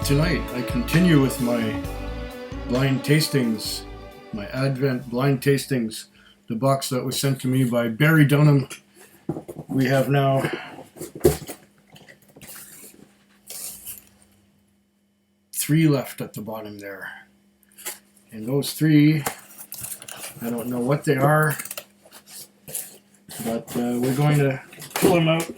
Tonight I continue with my blind tastings, my Advent blind tastings, the box that was sent to me by Barry Dunham. We have now 3 left at the bottom there. And those 3, I don't know what they are, but we're going to pull them out.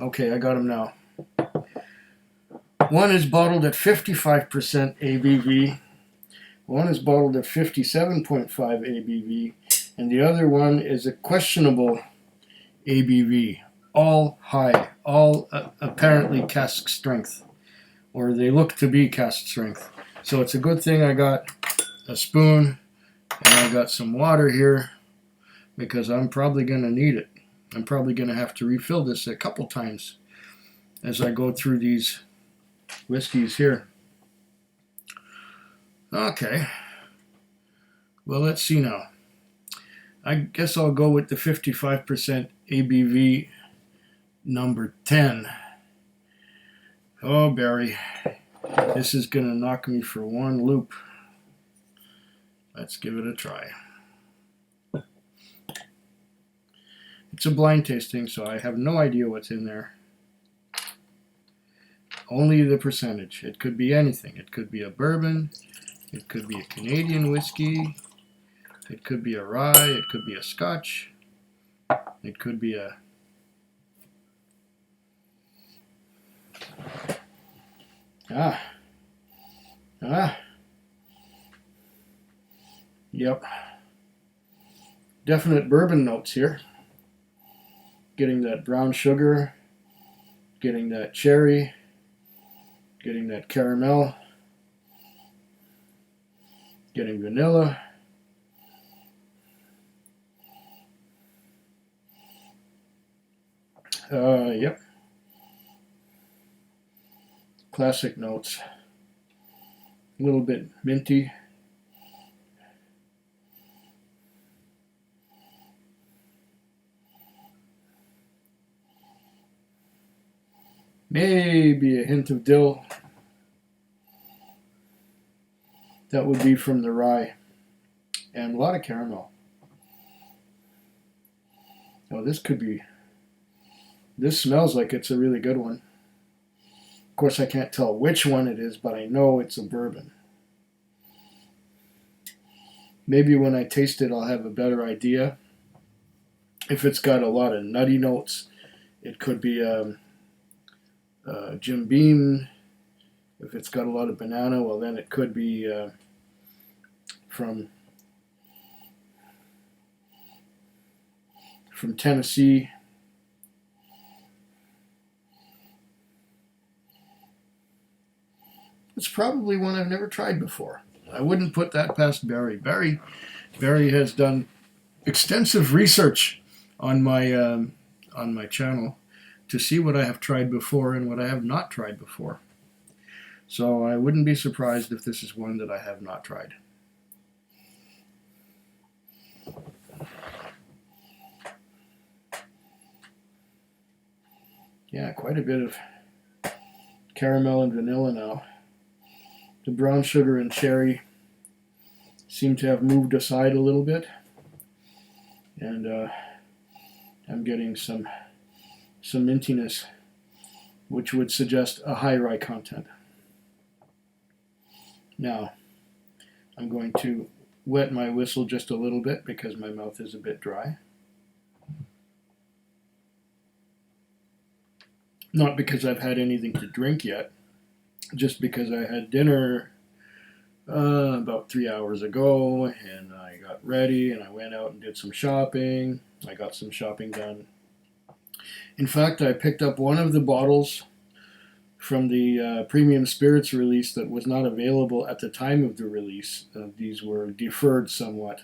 Okay, I got them now. One is bottled at 55% ABV, one is bottled at 57.5 ABV, and the other one is a questionable ABV. All high, all apparently cask strength, or they look to be cask strength. So it's a good thing I got a spoon and I got some water here, because I'm probably going to need it. I'm probably going to have to refill this a couple times as I go through these whiskeys here. Okay. Well, let's see now. I guess I'll go with the 55% ABV number 10. Oh, Barry. This is going to knock me for one loop. Let's give it a try. It's a blind tasting, so I have no idea what's in there. Only the percentage. It could be anything. It could be a bourbon. It could be a Canadian whiskey. It could be a rye. It could be a scotch. It could be a... Yep. Definite bourbon notes here. Getting that brown sugar, getting that cherry, getting that caramel, getting vanilla. Yep. Classic notes. A little bit minty. Maybe a hint of dill. That would be from the rye. And a lot of caramel. Oh, this could be... This smells like it's a really good one. Of course, I can't tell which one it is, but I know it's a bourbon. Maybe when I taste it, I'll have a better idea. If it's got a lot of nutty notes, it could be... Jim Beam. If it's got a lot of banana, well then it could be from Tennessee. It's probably one I've never tried before. I wouldn't put that past Barry. Barry has done extensive research on my channel to see what I have tried before and what I have not tried before. So I wouldn't be surprised if this is one that I have not tried. Yeah, quite a bit of caramel and vanilla now. The brown sugar and cherry seem to have moved aside a little bit. And I'm getting some mintiness, which would suggest a high rye content. Now, I'm going to wet my whistle just a little bit because my mouth is a bit dry. Not because I've had anything to drink yet, just because I had dinner about 3 hours ago, and I got ready and I went out and did some shopping. I got some shopping done. In fact, I picked up one of the bottles from the premium spirits release that was not available at the time of the release. These were deferred somewhat.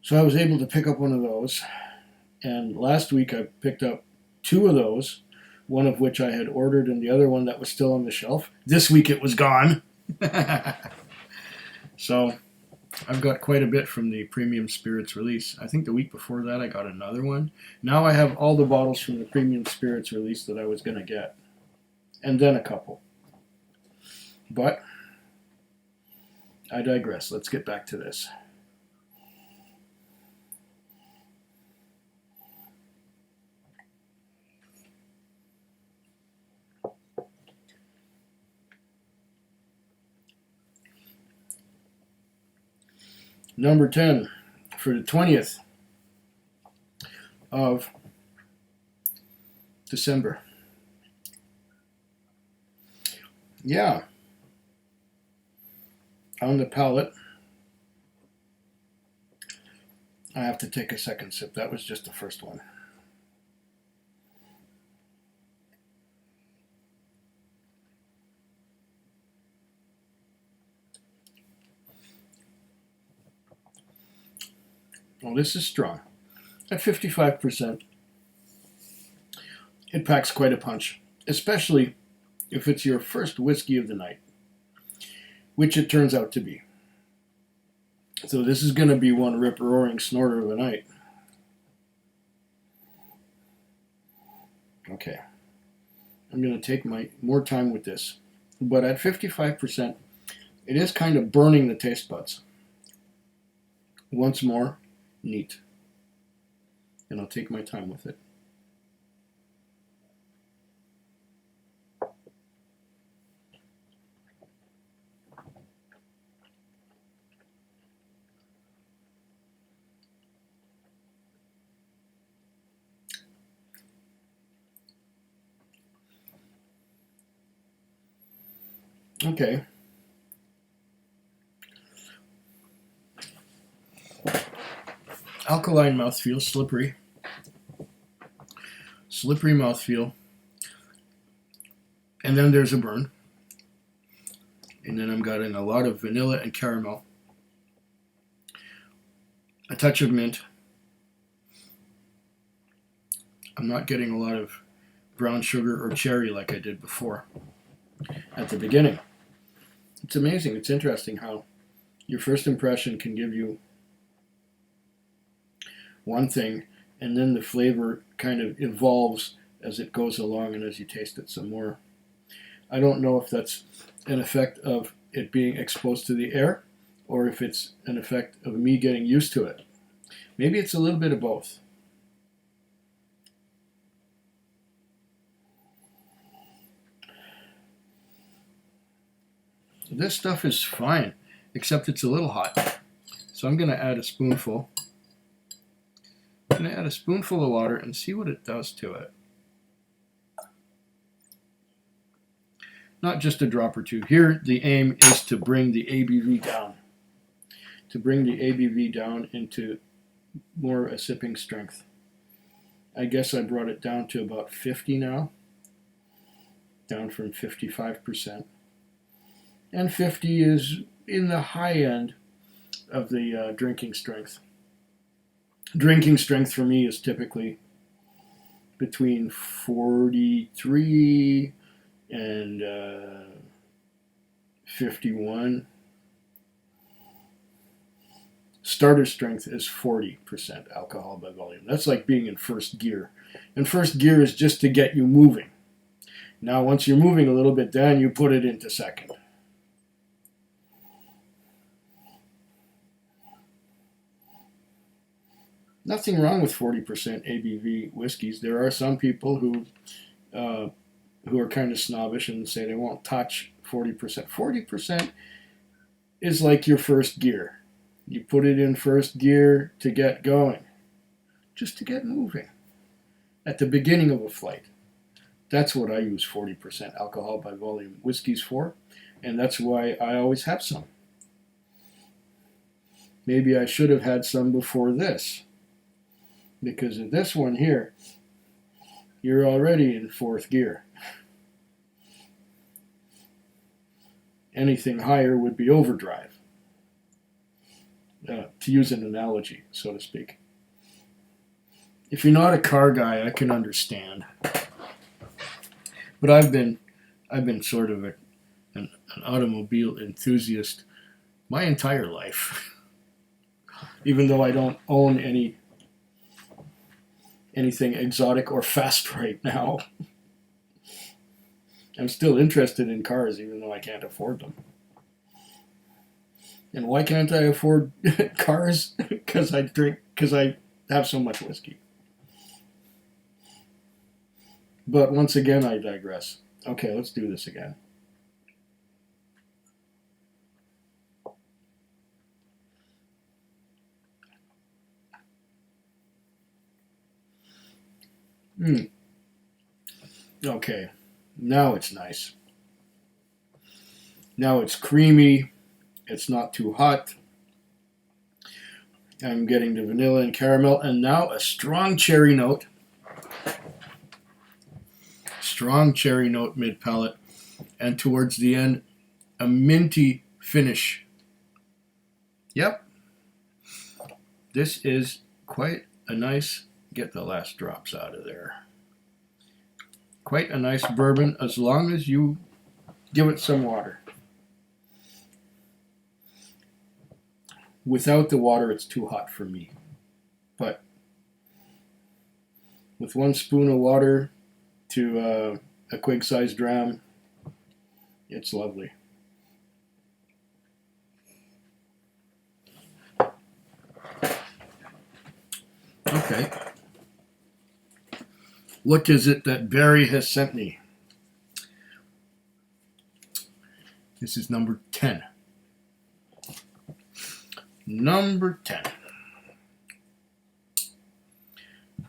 So I was able to pick up one of those. And last week I picked up 2 of those, one of which I had ordered and the other one that was still on the shelf. This week it was gone. So I've got quite a bit from the Premium Spirits release. I think the week before that I got another one. Now I have all the bottles from the Premium Spirits release that I was going to get. And then a couple. But I digress. Let's get back to this. Number 10 for the 20th of December. Yeah. On the palate, I have to take a second sip. That was just the first one. Well, this is strong. At 55%, it packs quite a punch, especially if it's your first whiskey of the night, which it turns out to be. So this is going to be one rip-roaring snorter of the night. Okay. I'm going to take my more time with this. But at 55%, it is kind of burning the taste buds. Once more, neat. And I'll take my time with it. Okay. Alkaline mouthfeel, slippery. Slippery mouthfeel. And then there's a burn. And then I'm getting a lot of vanilla and caramel. A touch of mint. I'm not getting a lot of brown sugar or cherry like I did before at the beginning. It's amazing. It's interesting how your first impression can give you one thing, and then the flavor kind of evolves as it goes along and as you taste it some more. I don't know if that's an effect of it being exposed to the air or if it's an effect of me getting used to it. Maybe it's a little bit of both. This stuff is fine, except it's a little hot. So I'm going to add a spoonful. I'm going to add a spoonful of water and see what it does to it. Not just a drop or two. Here, the aim is to bring the ABV down. To bring the ABV down into more a sipping strength. I guess I brought it down to about 50 now. Down from 55%. And 50 is in the high end of the drinking strength. Drinking strength for me is typically between 43 and 51. Starter strength is 40% alcohol by volume. That's like being in first gear. And first gear is just to get you moving. Now once you're moving a little bit down, you put it into second. Nothing wrong with 40% ABV whiskeys. There are some people who are kind of snobbish and say they won't touch 40%. 40% is like your first gear. You put it in first gear to get going, just to get moving at the beginning of a flight. That's what I use 40% alcohol by volume whiskeys for, and that's why I always have some. Maybe I should have had some before this, because in this one here, you're already in fourth gear. Anything higher would be overdrive, to use an analogy, so to speak. If you're not a car guy, I can understand. But I've been sort of an automobile enthusiast my entire life. even though I don't own anything exotic or fast right now. I'm still interested in cars, even though I can't afford them. And why can't I afford cars? Because I have so much whiskey. But once again, I digress. Okay, let's do this again. Okay, now it's nice. Now it's creamy. It's not too hot. I'm getting the vanilla and caramel, and now a strong cherry note. Strong cherry note mid-palate, and towards the end, a minty finish. Yep. This is quite a nice, get the last drops out of there. Quite a nice bourbon, as long as you give it some water. Without the water, it's too hot for me. But with 1 spoon of water to a quig-sized dram, it's lovely. Okay. What is it that Barry has sent me? This is number 10. Number 10.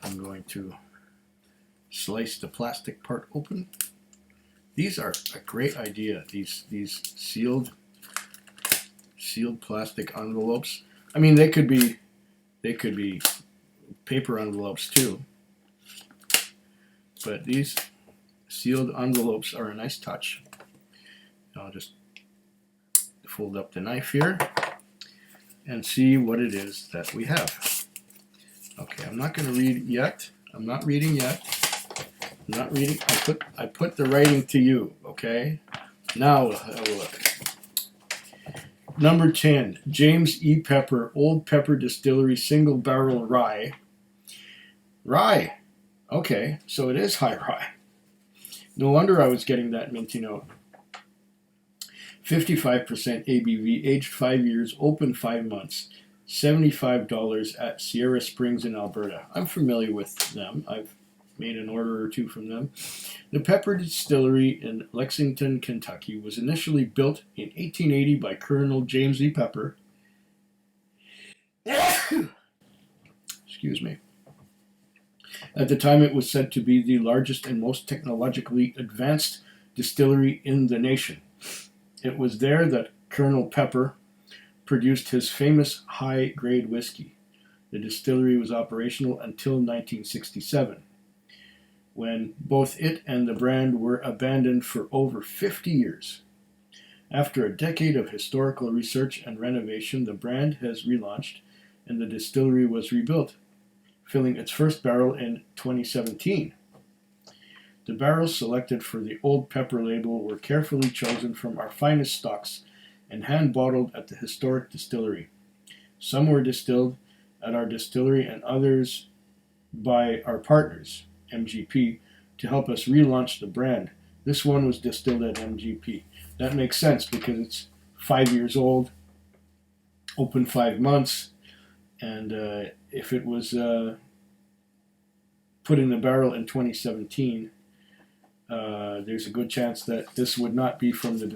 I'm going to slice the plastic part open. These are a great idea. These sealed plastic envelopes. I mean, they could be paper envelopes too. But these sealed envelopes are a nice touch. I'll just fold up the knife here and see what it is that we have. Okay, I'm not going to read yet. I'm not reading yet. I'm not reading. I put the writing to you, okay? Now we'll have a look. Number 10, James E. Pepper, Old Pepper Distillery Single Barrel Rye. Rye. Okay, so it is high rye. No wonder I was getting that minty note. 55% ABV, aged 5 years, open 5 months, $75 at Sierra Springs in Alberta. I'm familiar with them. I've made an order or two from them. The Pepper Distillery in Lexington, Kentucky was initially built in 1880 by Colonel James E. Pepper. Excuse me. At the time, it was said to be the largest and most technologically advanced distillery in the nation. It was there that Colonel Pepper produced his famous high-grade whiskey. The distillery was operational until 1967, when both it and the brand were abandoned for over 50 years. After a decade of historical research and renovation, the brand has relaunched and the distillery was rebuilt, filling its first barrel in 2017. The barrels selected for the Old Pepper label were carefully chosen from our finest stocks and hand-bottled at the historic distillery. Some were distilled at our distillery and others by our partners, MGP, to help us relaunch the brand. This one was distilled at MGP. That makes sense because it's 5 years old, open 5 months, and if it was put in the barrel in 2017, there's a good chance that this would not be from the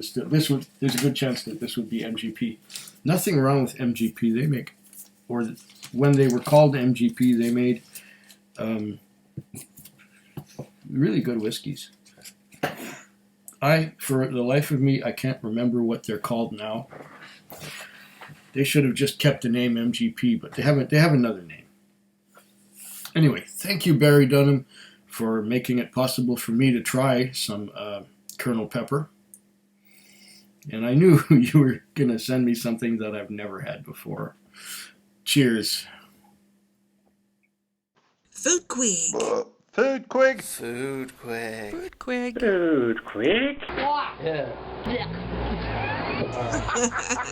there's a good chance that this would be MGP. Nothing wrong with MGP. They make, or when they were called MGP, they made really good whiskeys. For the life of me, I can't remember what they're called now. They should have just kept the name MGP, but they haven't. They have another name. Anyway, thank you, Barry Dunham, for making it possible for me to try some Colonel Pepper. And I knew you were going to send me something that I've never had before. Cheers. Food Quig. Food Quig. Food Quig. Food Quig. Food Quig. Yeah.